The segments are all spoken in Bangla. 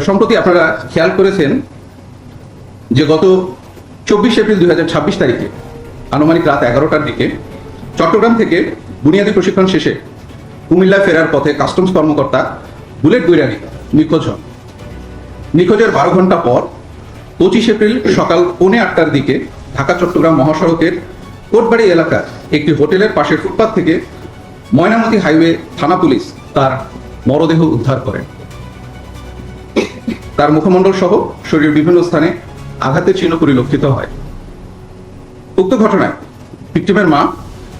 সম্প্রতি আপনারা খেয়াল করেছেন যে গত 24 এপ্রিল 2026 তারিখে আনুমানিক রাত 11টার দিকে চট্টগ্রাম থেকে বুনিয়াদী প্রশিক্ষণ শেষে কুমিল্লায় ফেরার পথে কাস্টমস কর্মকর্তা বুলেট বৈরাগী নিখোঁজ হন। নিখোঁজের 12 ঘন্টা পর 25 এপ্রিল সকাল 8:45টার দিকে ঢাকা চট্টগ্রাম মহাসড়কের কোটবাড়ি এলাকার একটি হোটেলের পাশের ফুটপাত থেকে ময়নামতি হাইওয়ে থানা পুলিশ তার মরদেহ উদ্ধার করে। তার মুখমণ্ডল সহ শরীরের বিভিন্ন স্থানে আঘাতের চিহ্ন পরিলক্ষিত হয়। উক্ত ঘটনায় ভিকটিমের মা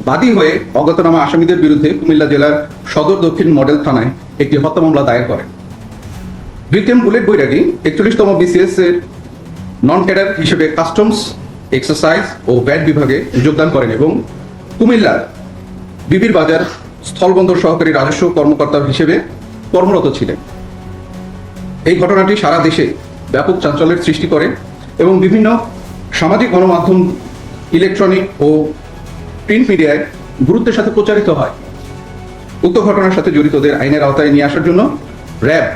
বাদী হয়ে অজ্ঞাতনামা আসামিদের বিরুদ্ধে কুমিল্লা জেলার সদর দক্ষিণ মডেল থানায় একটি হত্যা মামলা দায়ের করেন। ভিকটিম বুলেট বৈরাগী 41তম BCS এর নন ক্যাডার হিসেবে কাস্টমস, এক্সারসাইজ ও ব্যাট বিভাগে যোগদান করেন এবং কুমিল্লার বিবির বাজার স্থলবন্দর সহকারী রাজস্ব কর্মকর্তা হিসেবে কর্মরত ছিলেন। এই ঘটনাটি সারা দেশে ব্যাপক চাঞ্চল্যের সৃষ্টি করে এবং বিভিন্ন সামাজিক গণমাধ্যম, ইলেকট্রনিক ও প্রিন্ট মিডিয়ায় গুরুত্বের সাথে প্রচারিত হয়। উক্ত ঘটনার সাথে জড়িতদের আইনের আওতায় নিয়ে আসার জন্য র্যাব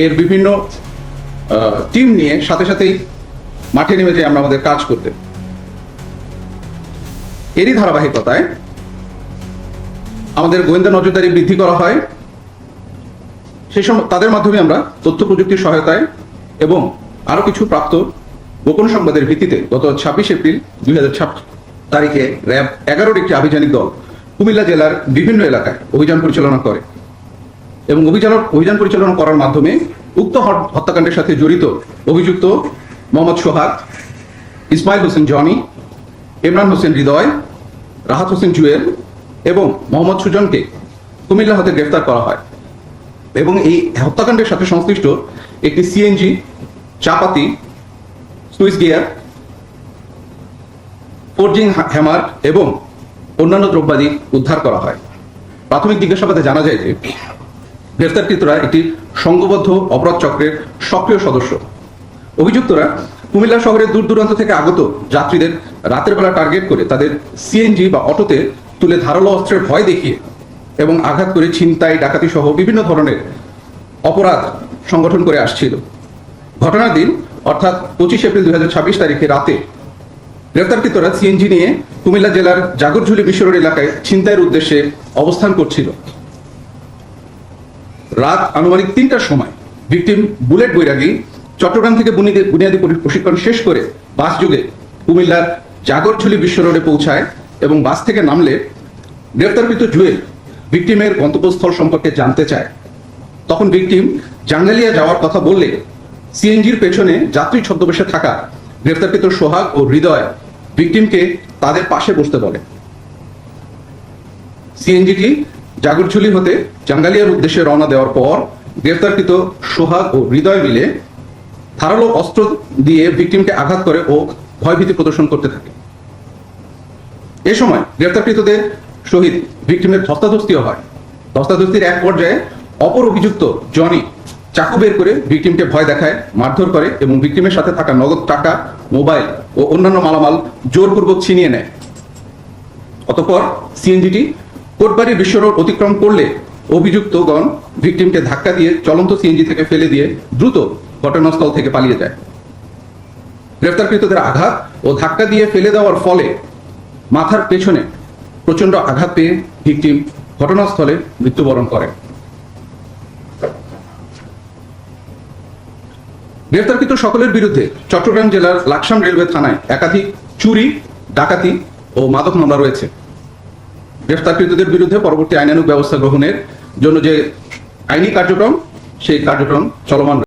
এর বিভিন্ন টিম নিয়ে সাথে সাথেই মাঠে নেমে যাই আমরা আমাদের কাজ করতে। এরই ধারাবাহিকতায় আমাদের গোয়েন্দা নজরদারি বৃদ্ধি করা হয়। সেই সময় তাদের মাধ্যমে আমরা তথ্য প্রযুক্তির সহায়তায় এবং আরো কিছু প্রাপ্ত গোপন সংবাদের ভিত্তিতে গত 26 এপ্রিল 2026 তারিখে র্যাব 11-র একটি আভিযানিক দল কুমিল্লা জেলার বিভিন্ন এলাকায় অভিযান পরিচালনা করে এবং অভিযান পরিচালনা করার মাধ্যমে উক্ত হত্যাকাণ্ডের সাথে জড়িত অভিযুক্ত মোহাম্মদ সোহাগ, ইসমাইল হোসেন জনি, ইমরান হোসেন হৃদয়, রাহাত হোসেন জুয়েল এবং মোহাম্মদ সুজনকে কুমিল্লা হতে গ্রেফতার করা হয় এবং এই হত্যাকাণ্ডের সাথে সংশ্লিষ্ট একটি সিএনজি, চাপাতি, সুইচ গিয়ার, ফোরজিং হ্যামার এবং অন্যান্য দ্রব্যাদি উদ্ধার করা হয়। প্রাথমিক জিজ্ঞাসাবাদে জানা যায় যে গ্রেফতারকৃতরা একটি সংঘবদ্ধ অপরাধ চক্রের সক্রিয় সদস্য। অভিযুক্তরা কুমিল্লা শহরের দূর দূরান্ত থেকে আগত যাত্রীদের রাতের বেলা টার্গেট করে তাদের সিএনজি বা অটোতে তুলে ধারালো অস্ত্রের ভয় দেখিয়ে এবং আঘাত করে ছিনতাই, ডাকাতি সহ বিভিন্ন ধরনের অপরাধ সংগঠন করে আসছিল। ঘটনার দিন অর্থাৎ 25 এপ্রিল 2026 তারিখে রাতে গ্রেফতারকৃতরা সিএনজি নিয়ে কুমিল্লা জেলার জাগরঝুলি বিশ্ব রোড এলাকায় ছিনতাইয়ের উদ্দেশ্যে অবস্থান করছিল। রাত আনুমানিক 3টার সময় ভিকটিম বুলেট বৈরাগী চট্টগ্রাম থেকে বুনিয়াদী প্রশিক্ষণ শেষ করে বাস যোগে কুমিল্লার জাগরঝুলি বিশ্ব রোডে পৌঁছায় এবং বাস থেকে নামলে গ্রেফতারকৃত জুয়েল ভিকটিমের গন্তব্যস্থল সম্পর্কে জানতে চায়। তখন ভিকটিম জাঙ্গালিয়া যাওয়ার কথা বললে সিএনজির পেছনে যাত্রী ছদ্মবেশে থাকা গ্রেফতারকৃত সোহাগ ও হৃদয় ভিকটিমকে তাদের পাশে বসতে বলে। সিএনজিটি জাগরঝুলি হতে জাঙ্গালিয়ার উদ্দেশ্যে রওনা দেওয়ার পর গ্রেফতারকৃত সোহাগ ও হৃদয় মিলে ধারালো অস্ত্র দিয়ে ভিকটিমকে আঘাত করে ও ভয়ভীতি প্রদর্শন করতে থাকে। এ সময় গ্রেফতারকৃতদের সহিত ভিকটিমের ধস্তাধস্তিও হয়। ধস্তাধস্তির এক পর্যায়ে অপর অভিযুক্ত জনি চাকু বের করে ভিকটিমকে ভয় দেখায়, মারধর করে এবং ভিকটিমের সাথে থাকা নগদ টাকা, মোবাইল ও অন্যান্য মালামাল জোরপূর্বক ছিনিয়ে নেয়। অতঃপর সিএনজিটি কোটবাড়ি বিশ্ব রোড অতিক্রম করলে অভিযুক্তগণ ভিকটিমকে ধাক্কা দিয়ে চলন্ত সিএনজি থেকে ফেলে দিয়ে দ্রুত ঘটনাস্থল থেকে পালিয়ে যায়। গ্রেফতারকৃতদের আঘাত ও ধাক্কা দিয়ে ফেলে দেওয়ার ফলে মাথার পেছনে প্রচন্ড আঘাত পেয়ে ভিকটিম ঘটনাস্থলে মৃত্যুবরণ করে। গ্রেফতারকৃত সকলের বিরুদ্ধে চট্টগ্রাম জেলার লাকসাম রেলওয়ে থানায় একাধিক চুরি, ডাকাতি ও মাদক মামলা রয়েছে। গ্রেফতারকৃতদের বিরুদ্ধে পরবর্তী আইনানুগ ব্যবস্থা গ্রহণের জন্য যে আইনি কার্যক্রম, সেই কার্যক্রম চলমান রয়েছে।